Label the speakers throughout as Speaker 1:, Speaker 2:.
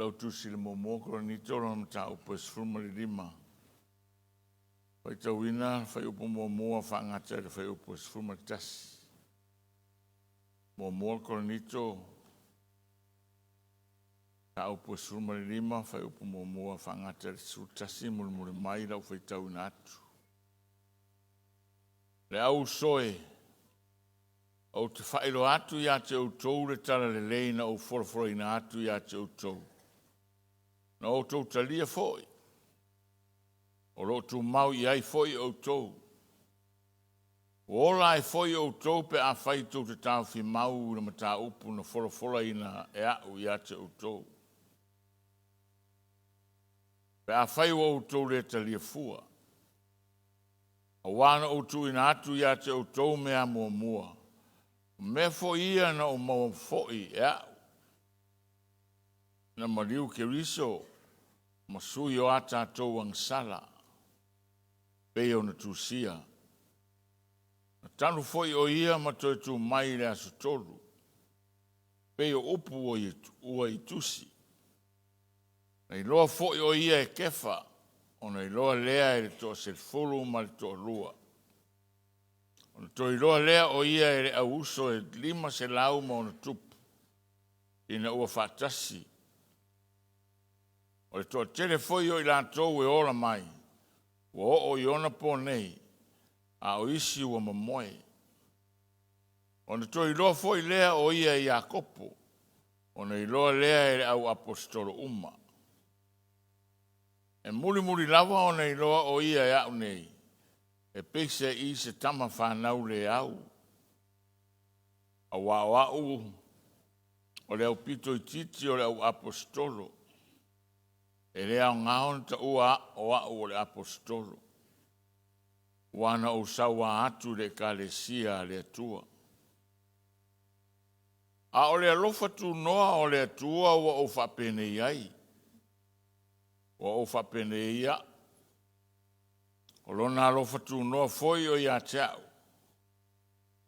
Speaker 1: lau tusi le momo koronito ro mta upo sfuma le lima. Fai tawina, fai upo momo fa ngata le fai upo sfuma le tasi. Momo koronito ta upo sfuma le lima, fai upo momo fa ngata le su tasi mule mai lau fai tawina atu. Le au soe, o te whaero atu ia te outou le tala le leina o foroforoina atu ia te outou. Na outou talia foi. O rotu mau i ai foi outou. O ola ai foi outou pe a whaitou te tau fi mau na mata upu na foroforoina e au ia te outou. Pe a whai o outou le talia fua. A wana outou ina atu ia te outou mea mua mua. Me fo ia na o mau foi e au. Na mariu ke riso, masui o ata tau ang sala. Peo na tusia. Na tanu foi o ia matoi tu mai le asu tolu. Peo upu o ua i tusi. Na iloa foi o ia e kefa, o na iloa lea e le toa selfulu ma le toa lua. O na toi iloa lea o ia e le auso e lima se lau ma o na tupu. Ina ua fatasi. O le toa tele foi o i lantou e ola mai. Wa o iona po nei. A o isi ua mamoe. O na toi iloa foi lea o ia i Iakopo. O na iloa lea e le au apostolo uma. E muli lava o na iloa o ia e au nei. E pese i se tama whanau le au. A wau o le au pito i titi o le au apostolo. E le au ngaon ta ua o au o le apostolo. Wana o sawa atu le kalesia le atua. A o le alofa tu noa o le atua wa o whapene iai. Wa o whapene ia. O lona alofa tu noa foi o ia teau.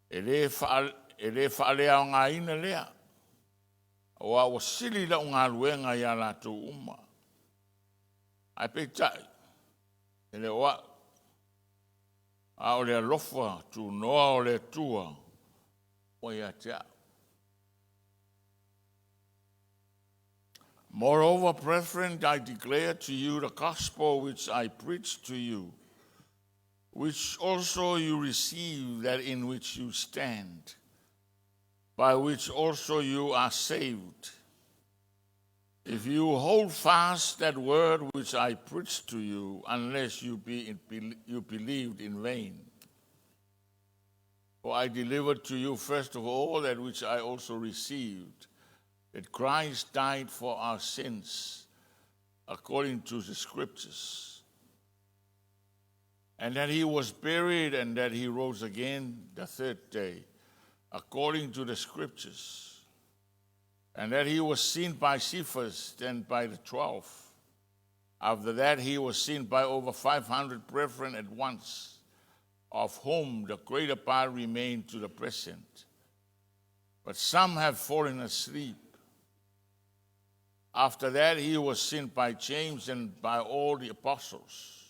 Speaker 1: E le whaale au ngā ina lea. O a o sili la ngā luenga ia la tu uma. Ai peitai. E le oa. A o le alofa tu noa o le tua. O ia teau. Moreover, brethren, I declare to you the gospel which I preached to you, which also you received, that in which you stand, by which also you are saved, if you hold fast that word which I preached to you, unless you believed in vain. For I delivered to you first of all that which I also received, that Christ died for our sins, according to the Scriptures, and that he was buried, and that he rose again the third day, according to the Scriptures, and that he was seen by Cephas, then by the 12. After that he was seen by over 500 brethren at once, of whom the greater part remain to the present. But some have fallen asleep. After that he was seen by James and by all the apostles.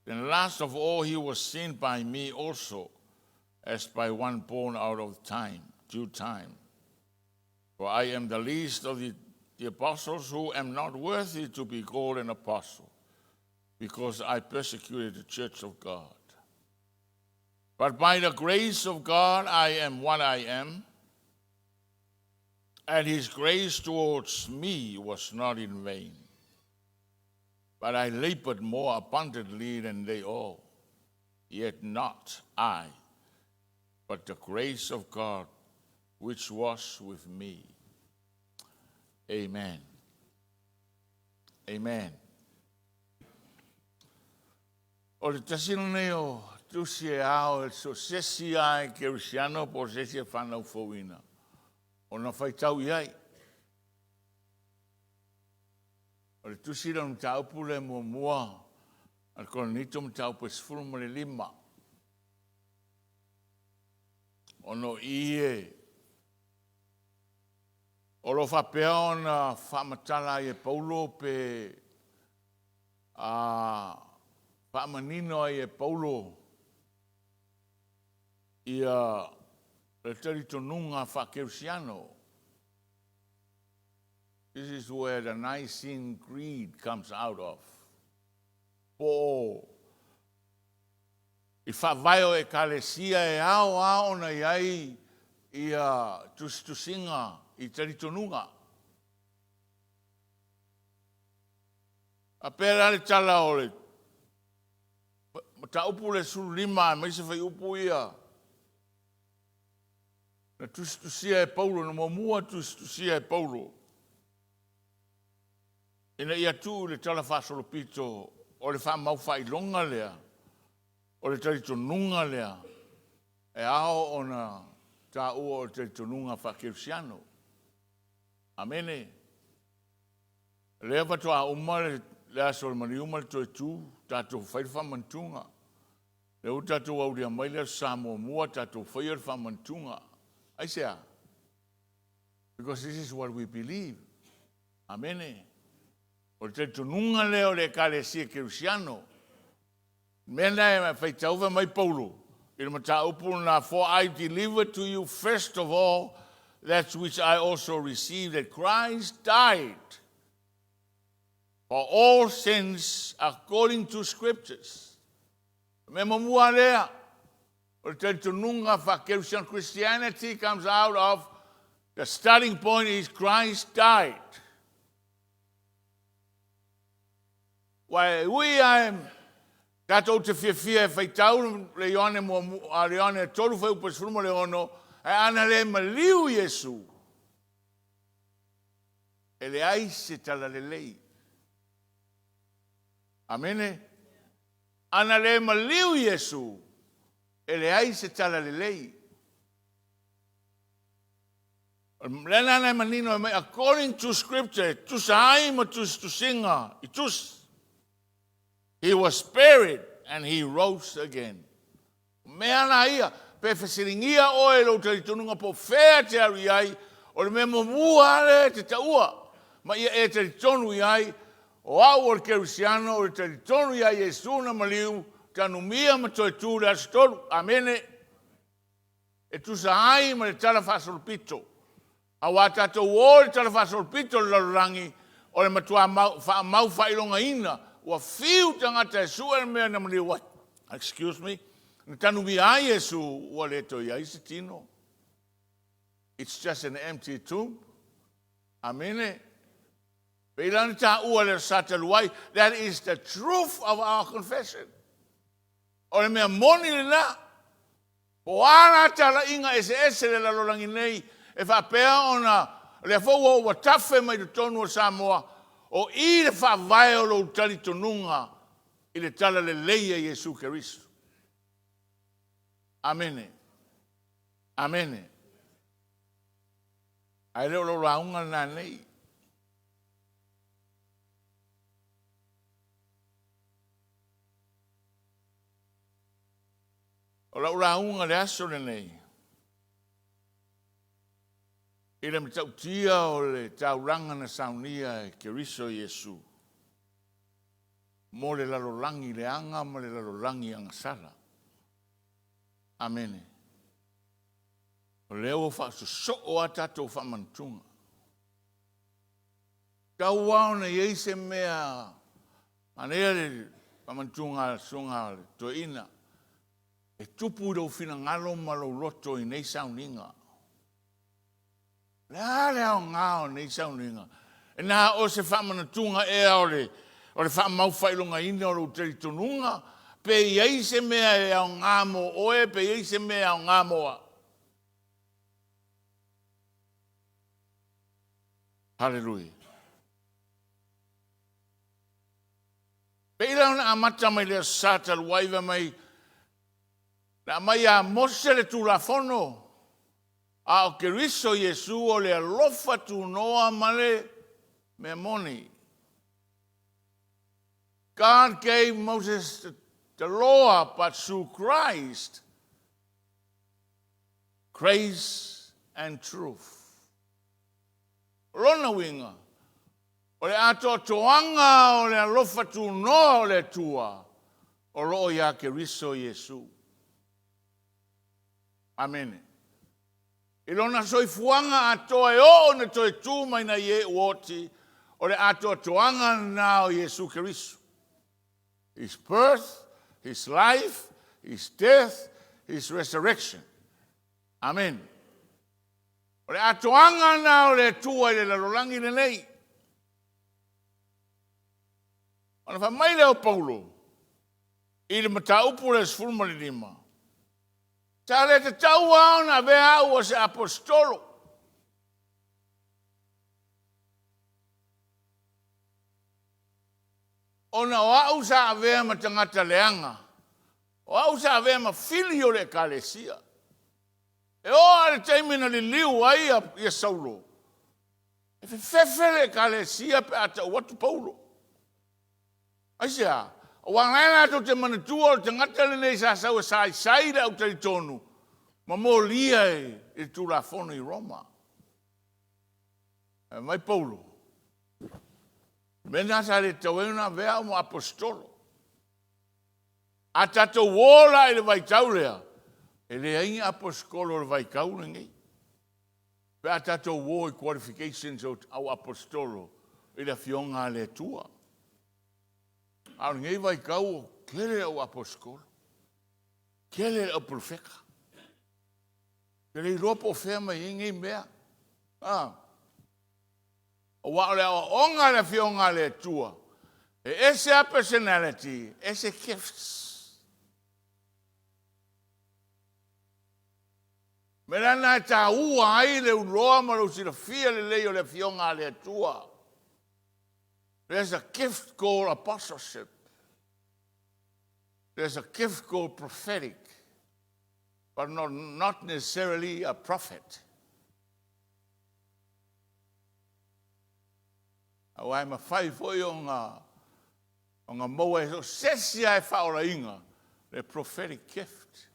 Speaker 1: Then last of all he was seen by me also, as by one born out of due time. For I am the least of the apostles, who am not worthy to be called an apostle, because I persecuted the church of God. But by the grace of God I am what I am, and his grace towards me was not in vain. But I labored more abundantly than they all, yet not I, but the grace of God which was with me. Amen. Amen. O le tasino nei o tusi e ao e so sesi ai ke usiano po sesi e whanau fowina. O na whaitau iai. O le tusi la mtaupu le mua al koronito mtaupu e sfulma le lima. O no ie O lo whapea o na whamatala e Paulo pe whamanino e Paulo ia le taritonunga whakeusiano. This is where the Nicene Creed comes out of. Po i whavaio e kalesia e ao na iai ia tustusinga i taritonunga. A pera le tala o le ta upu le sulu lima mai se fai upu ia. Na tustusia e Paulo, na mamua tustusia e Paulo. Ina ia tu le tala whasolopito o le wha mau whailonga lea, o le taritonunga lea, e ao o na ta ua o le taritonunga whakeusiano. Amene. Lea watoa uma le aso le mariuma le toe tu, tatou whairwha mantunga. Leu tatou au rea mai le Samoa mua, tatou whairwha mantunga. Aisea. Because this is what we believe. Amene. O le taritonunga leo le kalesia keusiano. Mena e whaitauwa mai Paulo. Ina mata upu na, for I delivered to you first of all that which I also received, that Christ died for all sins according to scriptures. Mema mua lea. O le taritonunga whakeusiano. Christianity comes out of, the starting point is Christ died. Why we tatou te fia e whaitau le ione a le ione tolu whau pasfrumo le ono e ana le maliu Yesu. E le ai se tala le lei. Amene? Ana le maliu Yesu. E le ai se tala le lei. Lena ana manino according to scripture, tu sai ma tu singa, itus. He was buried and he rose again. Mea na ia, pe whasiringia o e lo taritonunga po whea te ari ai, o le mea mua le te taua. Ma ia e taritonu iai, o au o le kerusiano, o le taritonu iai Yesu na maliu, tanu mia ma toi tu le asitolu. Amene. E tu sa ai ma le tala whasolpito. A watato o le tala whasolpito le lalurangi, o le matua mau whailonga ina, wa fiu tangata e sua mea na mali what? Excuse me? Na tanu mi a Yesu wa le to ia isi tino. It's just an empty tomb. Amene. Peilani ta ua le sataluai. That is the truth of our confession. O le mea moni le na. O ana tala inga ese le lalolangi nei. E whapea ona le fau wa tafe mai tu tonu o Samoa. O i le whawai o lo taritonunga i le tala le leia Yesu Keristo. Amene. Amene. Ai leo lo raunga na nei. O lo raunga le aso le nei. I le mitau tia o le tauranga na saunia e Keriso Yesu. Mo le lalolangi le anga, mo le lalolangi anga sala. Amene. O leo fa so o atato fa mantunga. Kau wao na yeise mea manea le fa mantunga sunga to ina. E tupu do fina ngalo malo loto i nei sauninga. La leo ngao nei sauninga. E na o se whamanatunga e aore, o le whamauwhailonga ina o lo teritonunga, pe iei se mea e au ngamo oe, pe iei se mea au ngamoa. Hallelujah. Pe ila ona amata mai lea sata luaiva mai, na mai a mose le tulafono, a o Keriso Yesu o le alofa tu noa male me moni. God gave Moses the law, but through Christ, grace and truth. lona winga. O le ato toanga o le alofa tu noa o le tua. O loo ia ke riso Yesu. Amen. Ilona soifuanga atoa e o na toe tu mai na ye uoti. O le ato toanga na o Yesu Keriso. His birth, his life, his death, his resurrection. Amen. O le atoanga na o le tua i le lalolangi le nei. Ona fa mai leo Paulo. I le mataupu le sfulma le lima. Ta le te tau au na vea ua se apostolo. Ona o au sa avea ma tangata leanga. O au sa avea ma fili o le kalesia. E o ale teimina li liu ai a Saulo. E fefe le kalesia pe ata watu Paulo. Aisia, o wangana to te manatua o tangata le nei sa sau sai le au tari tonu. Ma mo lia e tu la fono i Roma. E mai Paulo. Mena sa le tauena vea mo apostolo. A tato wola e le vai taulea. E le aingi apostolo le vai kaule ngai. Pe a tato wo i qualifications au apostolo. E le fionga le tua. Au ngai vai kau kele au apostolo. Kele au profeka. Kele i ropo fema i ngai mea. O wa le onga le fionga le tua. E ese a personality, ese gifts. Merana ta ua ai le uloa ma lo sila fia le leo le fionga le tua. There's a gift called apostleship. There's a gift called prophetic, but not necessarily a prophet. Awai ma fai foi o ngā moa e so sesia e whaora inga, le prophetic gift.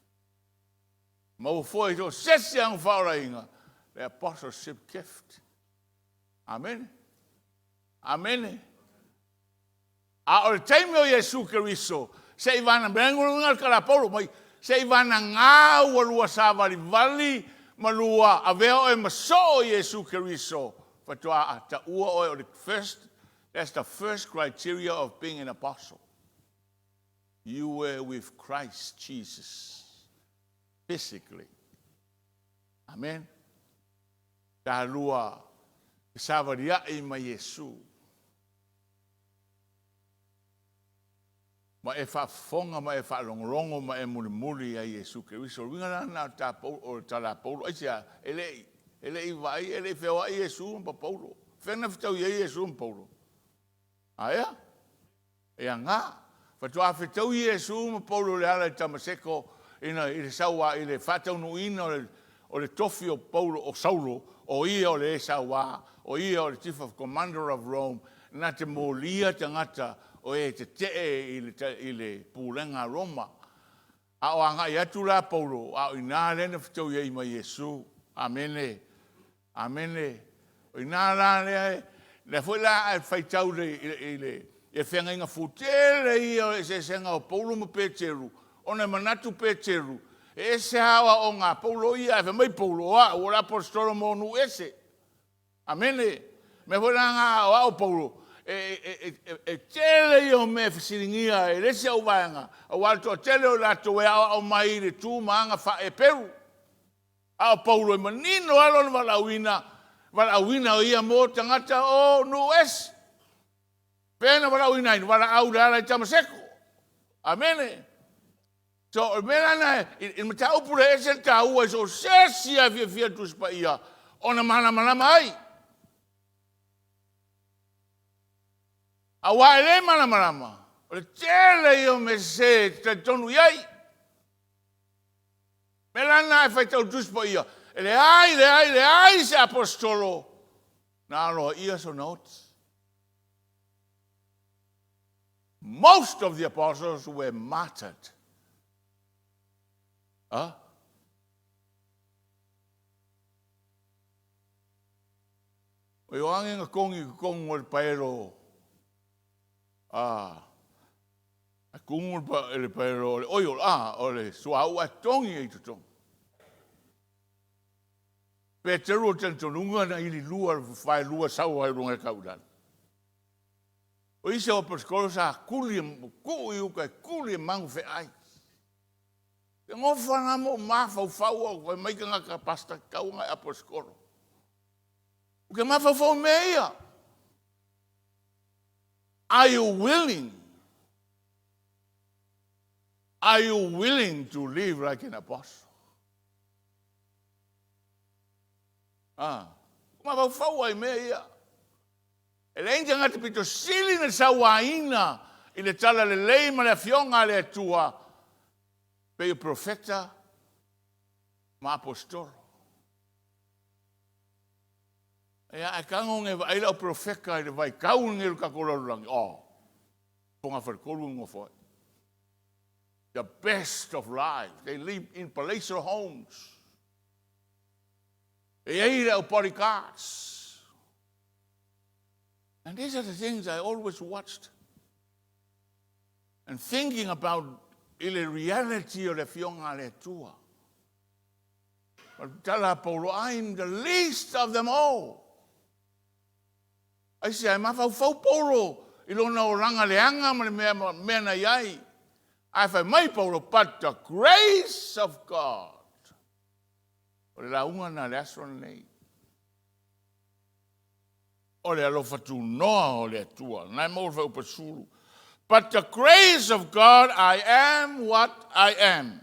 Speaker 1: Mau foi so sesia ang whaora inga, le apostleship gift. Amen. Amen. A o le taimi o Yesu Keriso, se i vana brengulunga kala Paulo, mai se i vana ngā ua lua savali vali, ma lua aveo e maso o Yesu Keriso. That's the first criteria of being an apostle. You were with Christ Jesus physically. Amen. Ta lua savaria i ma Yesu. Ma e whafonga, ma e whalongorongo, ma e mulimuli a Yesu Keriso. Ringa na ta Paulo, ta la Paulo. Aisia, ele vai, ele feo a Yesu pa Paulo. Fena fitau ia Yesu pa Paulo. Aia? E a ngā. Fatua fitau Yesu pa Paulo le ala i tamaseko ina i le saua i le fatau nuina o le tofi o Paulo o Saulo o ia o le saua o ia o le chief of commander of Rome na te molia tangata o e te i le pulenga Roma. A o anga i atu la Paulo a o ina lena fitau ia i ma Yesu. Amene. Amene. O ina la le foi la fai tau le whenga inga futele i o se senga o Paulo ma Peteru. O ne manatu Peteru. E se hawa o ngā Paulo ia e mai Paulo a o la apostolo monu ese. Amene. Me foi la ngā o Paulo. E tele i o me fisiringia e lesi au vanga. O alto tele o lato e au mai le tu maanga fa e Peru. A Paulo e manino alon walauina o ia mo tangata o nues. Pena walauina inu, walau dala i tamaseko. Amene. So, mena na, in matau pura ese tau e so sesia fia tuspa ia. Ona mana mai. A waele mana. O le tele i o me se te tonu iai. Melana e fai tau tuspo ia. Le ai se apostolo. Nā loa ia so notes. Most of the apostles were martyred. O i oange ngā kongi o le paero. A kungu le paero, le oio, o le suau a tongi e tutongi. Pe te rua tantonunga na ili lua, whai lua sau hai runga kaudana. O isa o paskolo sa kuli, ku i uka kuli mangu fe ai. Te ngofa na mo mafau fau o koe maika ngaka pasta kaunga a paskolo. Uke mafau fau mea. Are you willing? Are you willing to live like an apostle? Mafau fau ai mea. E le inga ngati pito sili na sa waina i le tala le lei ma le fionga le atua pe i profeta ma apostolo. E a kango nge vaila o profeka i le vai kau nge luka kolorangi. Ponga wharkolu ngo foi. The best of life. They live in palatial homes. E eira o paricats. And these are the things I always watched. And thinking about the reality of the fionga le tua. But tala Paulo, I'm the least of them all. I say, I'm a fau Paulo. I don't know ranga leanga ma le mea na iai. I say, my Paulo, but the grace of God. O le launga na le aso nei. O le alofa tu noa o le atua. Nai mo le upasuru. But the grace of God, I am what I am.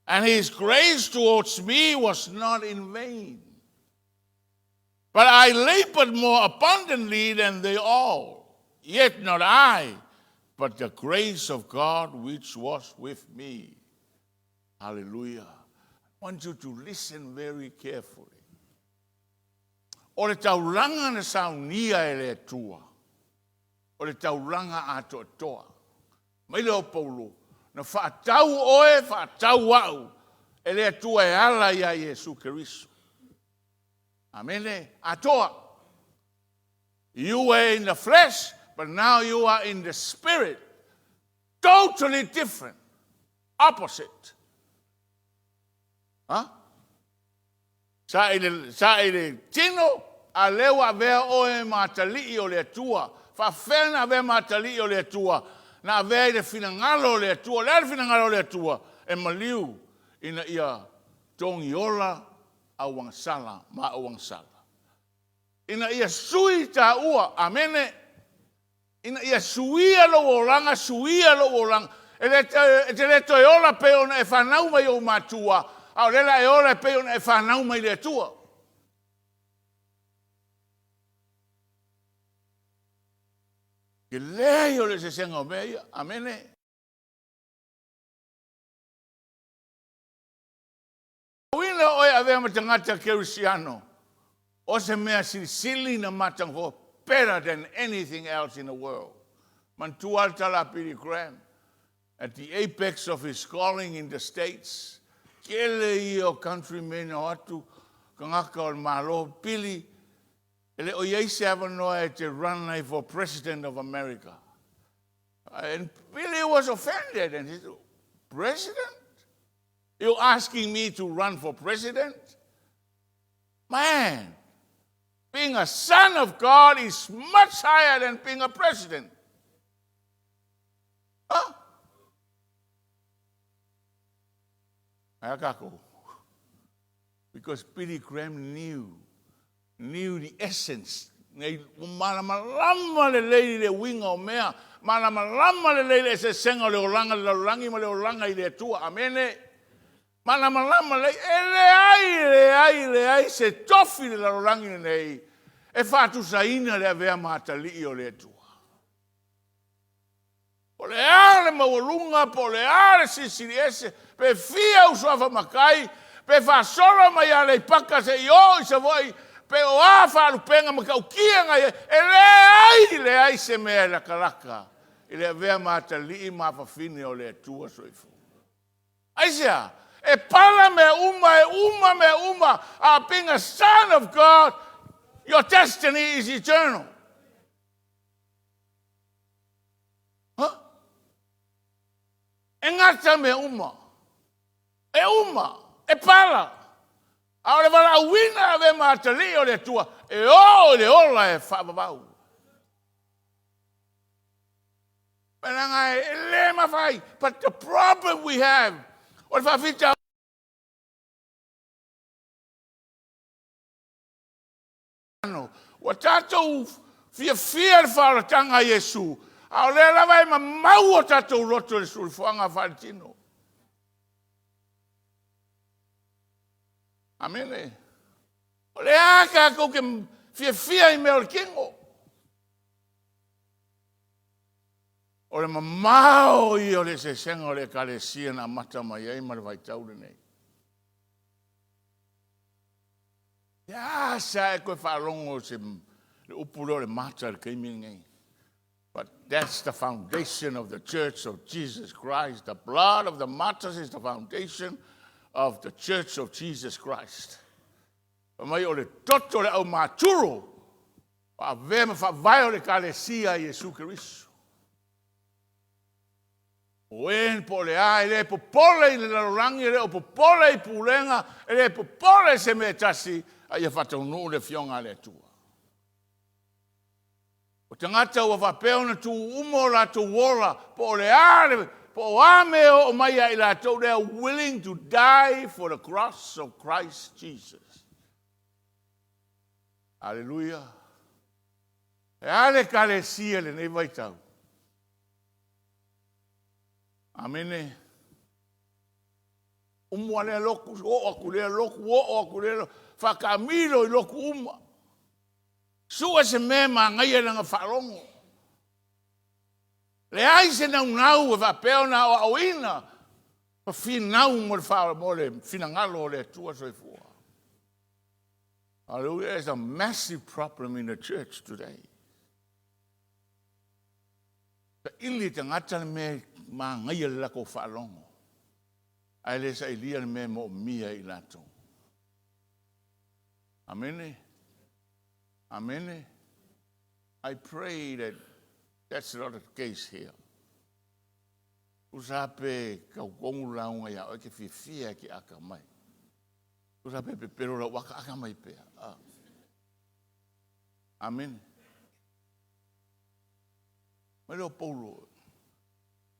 Speaker 1: And his grace towards me was not in vain. But I labored more abundantly than they all. Yet not I, but the grace of God which was with me. Hallelujah. I want you to listen very carefully. O le tauranga na saunia e le tua. O le tauranga a toa. Mai leo Paulo. Na whaatau oe, whaatau au. E le tua e ala ia Jesu Keriso. Amen. A toa. You were in the flesh, but now you are in the spirit. Totally different. Opposite. Sa ele tino a lewa vea oe matali o le tua. Fa fena vea matali o le tua. Na vea le finangalo le tua. Le finangalo le tua. E maliu ina ia tongiola a wangsala ma o wangsala. Ina ia sui ta ua. Amene. Ina ia suia lo olanga, suia lo olanga. E le toiola pe ona e whanau mai o matua. Au lela e ora pe ona e whanau mai le tua. Ke lea i o le se senga o mea, amene. Wina oe avea matangata kerisiano. O se mea sili na matang fo better than anything else in the world. Mantua tala Billy Graham, at the apex of his calling in the States, kele i o countrymen o atu, kangaka o malo, Billy, ele o yeise avanoa to run for president of America. And Billy was offended and he said, President? You're asking me to run for president? Man, being a son of God is much higher than being a president. Huh? Because Billy Graham knew the essence. Malamalama le lei le winga o mea. Malamalama le lei le se senga le olanga le olangi ma le olanga i le tua. Amene. Malamalama le ai se tofi le olangi nei. E fatu saina le avea matali o le tua. Po le ale mawalunga, po le ale sisiriese, pe fia usuafa makai, pe fa solo mai ale ipaka se yo se voi, pe o afa lupenga makaukia ngai, e le ai se mea la kalaka, i le avea matali i mafafine o le tua soifu. Aisia, e pala me uma, a being a son of God, Your destiny is eternal. Huh? E ngata me uma. E pala. A le wala wina ve matali o le tua. E o le ola e whababau. But the problem we have, or whawhita wa tātou fia whaaratanga Yesu. A o le lawa e ma mau o tātou roto le sulfuanga whaatino. Amene. O le aka ko ke fia I me o le kingo. O le mamao I o le sesenga o le kalesia na mata mai ai ma le vaitau le nei. Ia sa e koe whaalongo se le upuro le mata le keimi ngai. But that's the foundation of the Church of Jesus Christ. The blood of the martyrs is the foundation of the Church of Jesus Christ. Mai o le toto le au maturo, pa vema fa vai o le kalesia Jesu Christ. Oen po le ai le popole I le larangi le o popole I pulenga le popole se me tasi ai fatau no le fionga le tua. O tangata o vapeo na tu umo la tu wola po le ai po ame o mai ai la tu they are willing to die for the cross of Christ Jesus. Hallelujah. E ale kalesia le nei vaitau. Amene. Umwa le loku o akule loku o akule whakamilo I loku uma. Sua se mema ngai e nga whalongo. Le ai se nau e whapeo na o awina. Pa whinau mo le whaola mo le whinangalo le tua soifua. Hallelujah. There's a massive problem in the church today. Ka ili te ngata me ma ngai le lako whalongo. Ai le sa ilia me mo mia I lato. Amen. Amen. I pray that that's not the case here. Usape ka kongu launga ya o ke fifia ki aka mai. Usape pe pero la waka aka mai pe. Amen. Melo Paulo.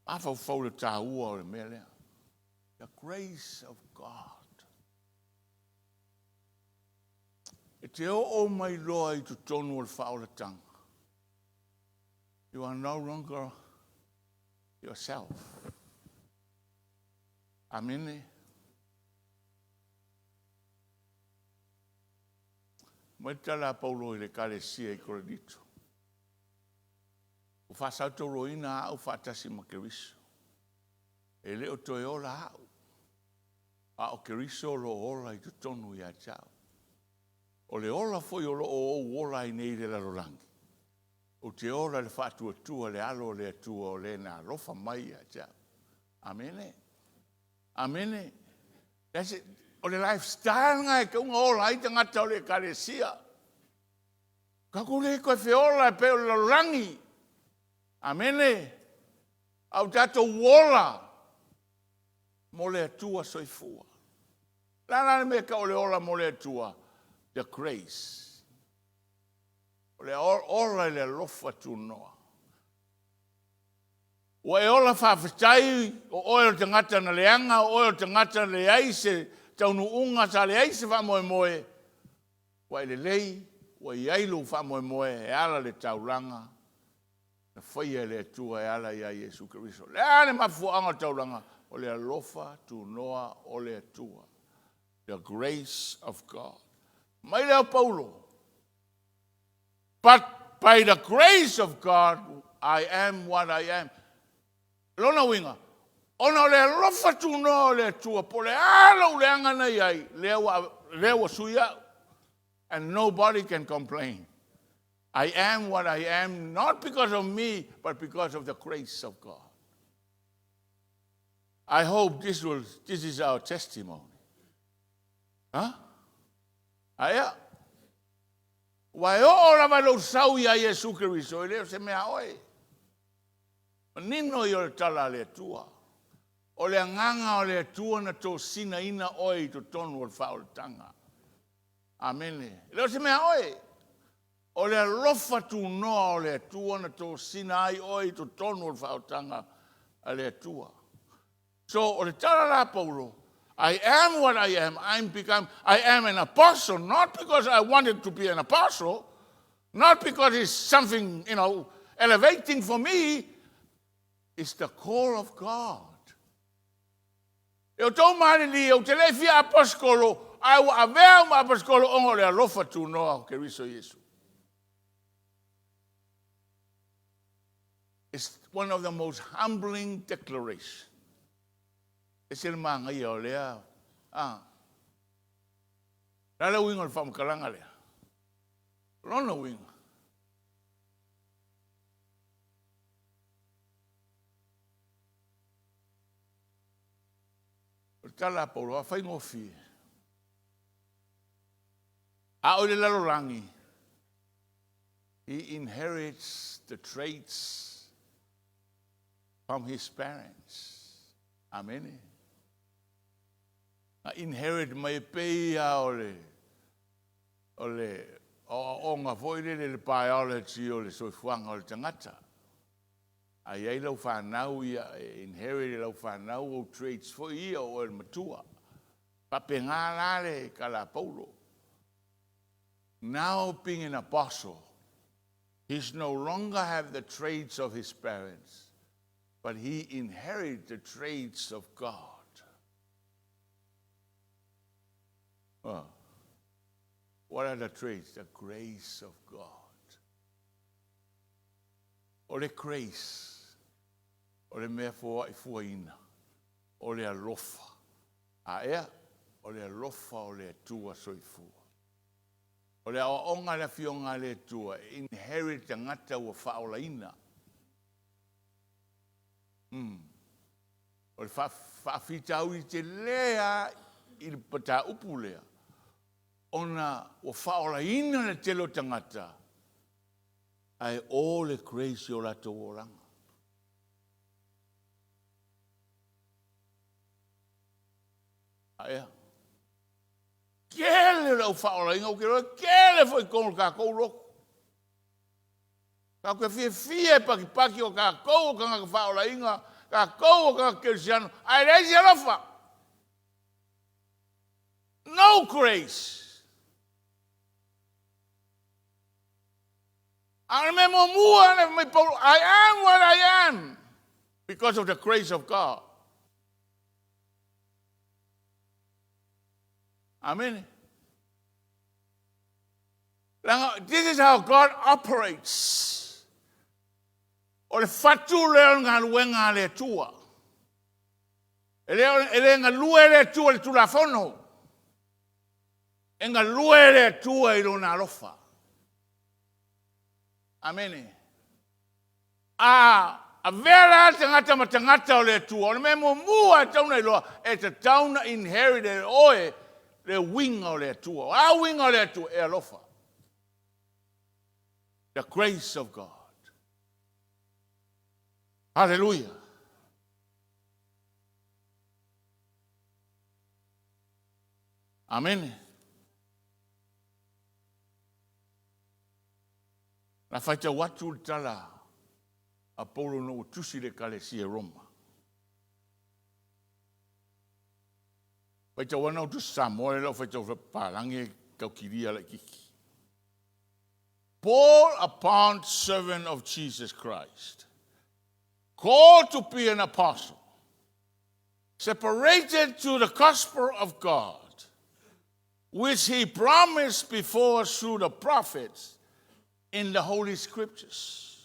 Speaker 1: Afa fau le tāua o le mele. The grace of God. E te o mai loa I tu tonu o le whaolatanga. You are no longer yourself. Amen. Mai tala Paulo I le kalesia I Korinito. O whasauto roina au whatasi ma keriso. E leo toe ola au. A o keriso lo ola I tu tonu I a tau. O le ola foi o lo o ola I nei le larolangi. O te ola le whatua tua le alo le atua o le na rofa mai a tau. Amene. Amene. That's it. O le lifestyle ngai ka unga ola I te ngata o le kalesia. Ka kule koe whiola e pe o le larolangi. Amene. Au tato wola. Mo le atua soifua. Lana me ka o le ola mo le atua. The grace. O le ola le lofa tu noa. O e ola whawhitai o oe te ngata na leanga, o oe te ngata na le aise, taunu unga sa le aise whamoe moe. O e le lei, o e ailu whamoe moe, e ala le taulanga. Na whaia le atua e ala ia Jesu Christo. Le ane mafuanga taulanga, o le alofa tu noa o le atua. The grace of God. Mai leo Paulo. But by the grace of God, I am what I am. Lona winga. Ona le alofa tu noa o le atua, po le ala le angana iai, lewa suia, and nobody can complain. I am what I am, not because of me, but because of the grace of God. I hope this is our testimony. Huh? Aya. Wai o lava lo sau ia Yesu Keriso, leo se mea oe. Nino i o le tala le tua. O le anganga o le tua na tō sina ina oe to tonu o le whao le tanga. Amene. Leo se mea oe. O le alofa tu noa o le tua na tō sina ai oe to tonu o le whao tanga a le tua. So o le tala la Paulo, I am what I am. I am an apostle, not because I wanted to be an apostle, not because it's something, elevating for me. It's the call of God. Eu tau marili, eu te lefi apostolo, au avea ma apostolo ongo le alofa tu noa ke riso Yesu. It's one of the most humbling declarations. Es el manga ia o lea. Lala winga le whamkalanga lea. Lona winga. Tala Paulo, a whai ngofi. A o le lalorangi. He inherits the traits from his parents. Amen. Inherit mai pei a ole o nga foile le pai ole ti ole so fuanga ole tangata. Ai ai lau whanau ia inherit lau whanau o traits fo ia o el matua. Pape ngā lale ka la Paulo. Now being an apostle, he's no longer have the traits of his parents, but he inherits the traits of God. What are the traits? The grace of God. O le grace, o le mea fuaina, o le alofa. A ea, o le alofa o le atua soifua. O le aonga le fionga le atua, inherit the ngata ua whaolaina. O le whawhitau I te lea I le pata upu lea. Ona ua whaolaina le telo tangata. Ai o le grace o la tō oranga. Aia. Kele lau whaola inga o ke roa, kele foi kono ka kou roko. Ka koe fie paki o ka kou o ka ngaka whaola inga, ka kou o ka kersiano, ai reisi alofa. No grace. I am what I am because of the grace of God. Amen. This is how God operates. O le fatu leo ngā luenga le tua. Ele ngā lue le tua le tulafono. E ngā lue le tua I lona alofa. Amen. A vera tangata o le tua. O le memo mua tauna I loa. E te tauna inherited oe le winga o le tua. A winga o le tua e alofa. The grace of God. Hallelujah. Amen. Na whaita watu tala a Paulo no tusi le kalesia Roma. Whaita wana utu Samoa le lau whaita parangi kaukiria le kiki. Paul, a bond servant of Jesus Christ, called to be an apostle, separated to the gospel of God, which he promised before through the prophets in the Holy Scriptures,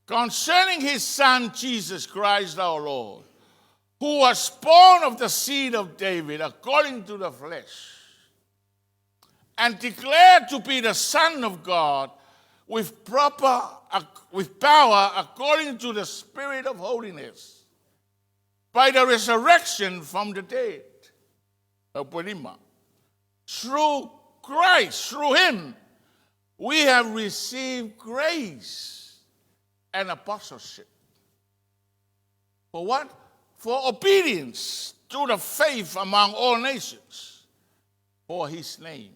Speaker 1: concerning his Son, Jesus Christ our Lord, who was born of the seed of David according to the flesh, and declared to be the Son of God with power according to the Spirit of holiness, by the resurrection from the dead. Through Christ, through him, we have received grace and apostleship. For what? For obedience to the faith among all nations, for his name,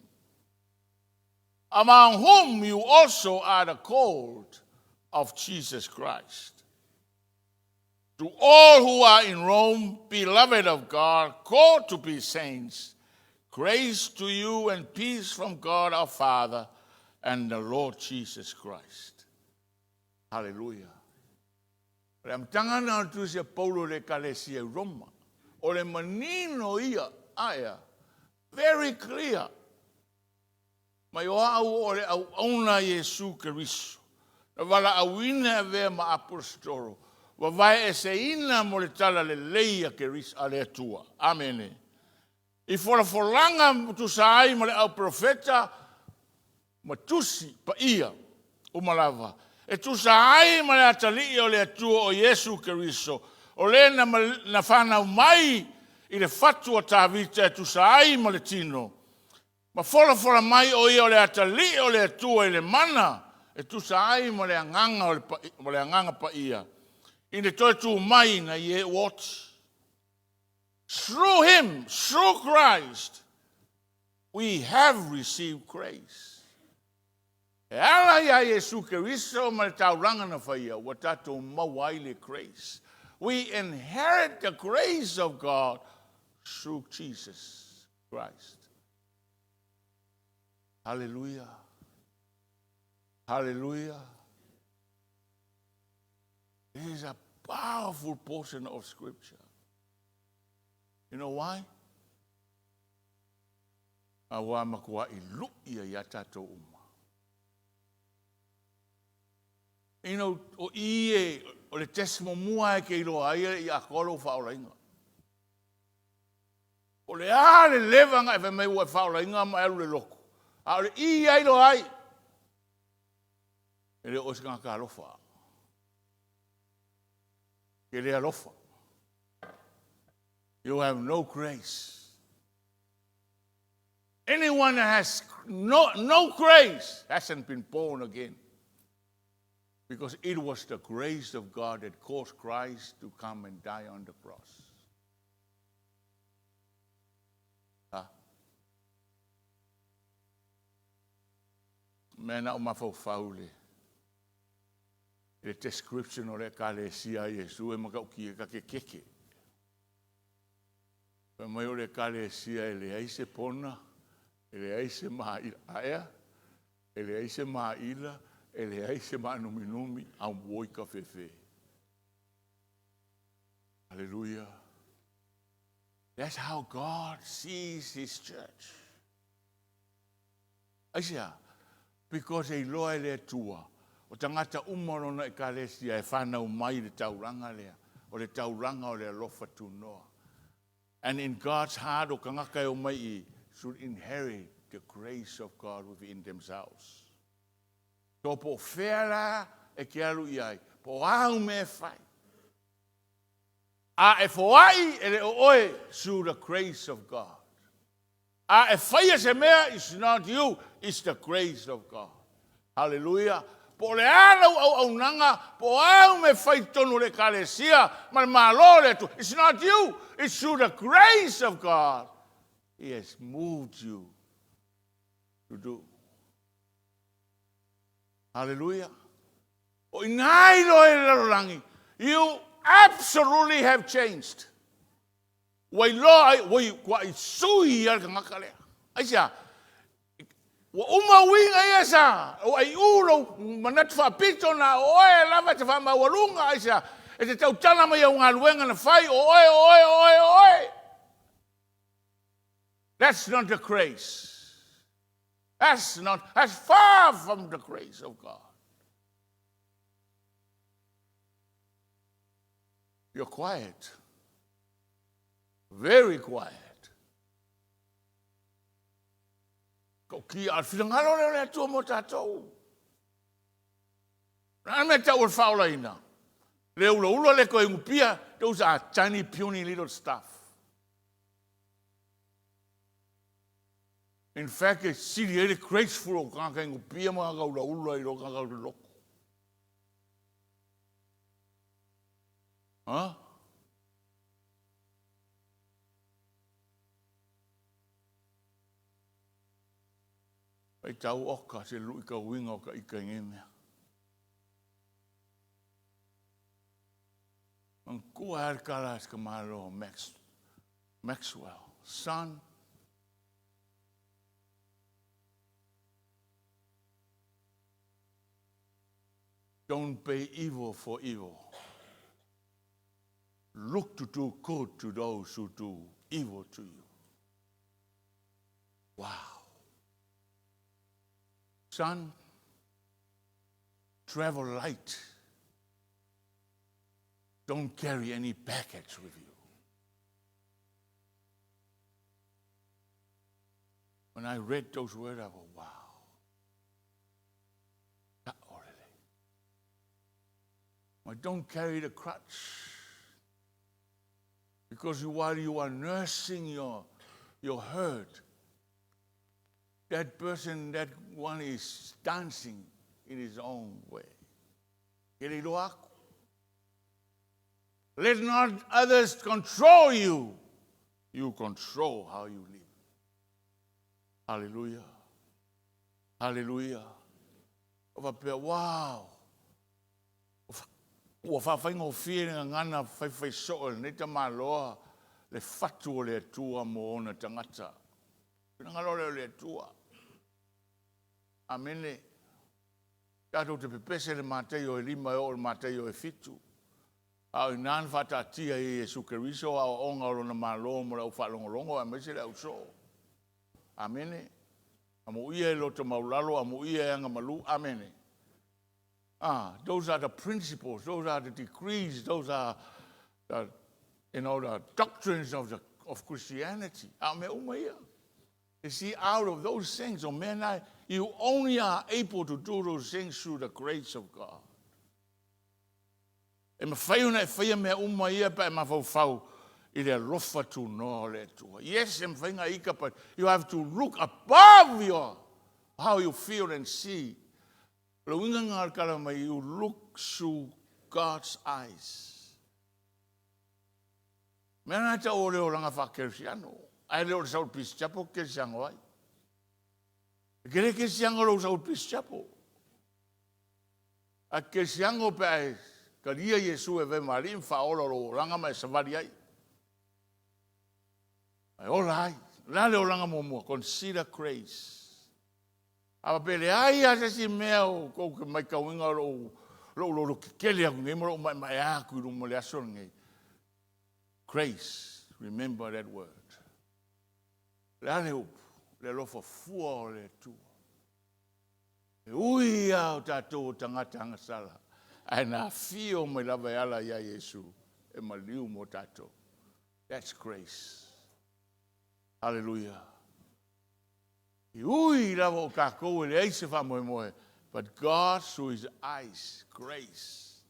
Speaker 1: among whom you also are the called of Jesus Christ. To all who are in Rome, beloved of God, called to be saints, grace to you and peace from God our Father and the Lord Jesus Christ. Hallelujah. Ram tangana tu se Paulo le kalesia Roma. O le manino ia aya. Very clear. Mai o au o le au auna Yesu Keriso. Na wala awina ve ma apostolo. Wa vai e se ina mo le tala le leia Keriso ale atua. Amene. I fora forlanga tu sai mo le au profeta matusi pa ia o malava. E tu sai ma le atali o le atua o Yesu Keriso. O le na whana mai i le fatu o tāwita e tu sai ma le tino. Ma fora mai o ia o le atali o le atua i le mana e tu sai ma le anganga pa ia. I le toi tu mai na ye watch. Through him, through Christ, we have received grace. E ala ia Yesu Keriso ma le tauranga na whaia, wa tatou mawai le grace. We inherit the grace of God through Jesus Christ. Hallelujah. Hallelujah. It is a powerful portion of Scripture. You know why? Awa makua I lu'ia ia tatou uma. You know, o ie, o le tesimo mua e ke iloa ia I akolo whaolainga. O le ale levanga e whamei ua whaolainga ma elu le loko. A o le ia iloa ai. E le osikanga ka alofa. Ke le alofa. You have no grace. Anyone that has no grace hasn't been born again. Because it was the grace of God that caused Christ to come and die on the cross. Mena o mafaufau le description o le kalesia Yesu e makauki e kakekeke. Pa mai o le kalesia e le aise pona, e le aise maila aea, e le aise maila, e le aise manuminumi au moi ka fefe. Hallelujah. That's how God sees his church. Aisia, because e loa le tua, o tangata umaro na e kalesia e whanau mai le tauranga lea, o le tauranga o le alofa tu noa. And in God's heart, o kangaka o mai should inherit the grace of God within themselves. So po whera e ke alu iai, po au me whai. A e whai e le oe through the grace of God. A e whai se mea, it's not you, it's the grace of God. Hallelujah. Po le ana au nanga, po au me whai tonu le kalesia, ma malo le tu. It's not you, it's through the grace of God. He has moved you to do. Hallelujah. You absolutely have changed. Wai loa, wai sui al kangakalea. Aisia, wa uma winga isa, wai ulo manat whapito na oe lava te whamawalunga aisia, e te tautana mai au ngā luenga na whai, oe. That's not the grace. That's far from the grace of God. You're quiet. Very quiet. Ko ki al filangalo le tua mo tatou. Na me tau o whaolaina. Le ulo le koe ngupia, those are tiny puny little stuff. In fact, it's siri graceful o kanga ingo pia mga kaula-ula I lo kanga loko. Huh? Ai tau oka se lui ka winga o ka ika ngemea. Ang kua har kalas ka malo Maxwell. Son, don't pay evil for evil. Look to do good to those who do evil to you. Wow. Son, travel light. Don't carry any baggage with you. When I read those words, I go, wow. But don't carry the crutch. Because while you are nursing your hurt, that person, that one is dancing in his own way. Let not others control you. You control how you live. Hallelujah. Hallelujah. Wow. Ua whawhaingo whienga ngana whaiwhai soa, ne ta maloa, le whatu o le atua mo ona tangata. Ngalo le atua. Amene. Tato te pepese le matei o e lima o le matei o e fitu. Au I nan whatatia I Jesu Keriso au onga o na maloa mo lau whalongolongo a mese le au so. Amene. Amu ia e loto maulalo, amu ia e anga malu. Amene. Those are the principles, those are the decrees, those are the, the doctrines of Christianity. You see, out of those things, you only are able to do those things through the grace of God. Yes, but you have to look above how you feel and see. You look through God's eyes. Menata o leo langa whakersiano. Ai leo le saul pischapo kersiango ai. Kere kersiango lo saul pischapo. A kersiango pe ai. Karia Yesu e ve marim whaola lo langa mai savari ai. Ai ola ai. La leo langa mo consider grace. Awa pele ai asa si mea o kou ke mai kauinga lo kele aku ngai mo mai aku lo mo le aso ngai. Grace, remember that word. Le ane upu, le lofa fua o le tua. E ui au tātou tangata angasala. Ai nā fio mai lava ala ia Yesu e maliu mo tātou. That's grace. Hallelujah. But God, through His eyes, grace.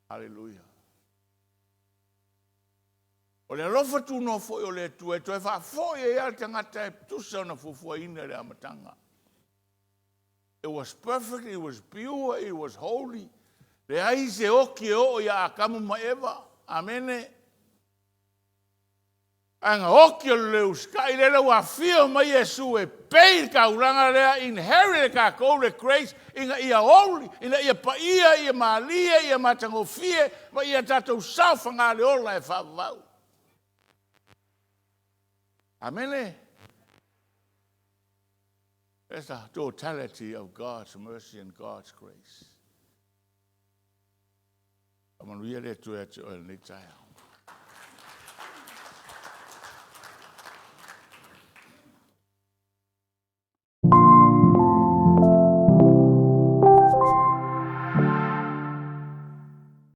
Speaker 1: Hallelujah. O le alofa tu no foi o le tu e toi fa foi e al tangata e tu sa na fufua ina le amatanga. It was perfect, it was pure, it was holy. Le ai se oki o ia akamu maeva. Amene. Anga oki o leu skai le lau a fio mai Yesu e pei ka uranga lea inherit ka kou le grace inga ia holy, inga ia paia, ia maalia, ia matangofie, ma ia tatou sauwhanga le ola e whawau. Amene. That's the totality of God's mercy and God's grace. Amanuia le tu e tu e le taiao.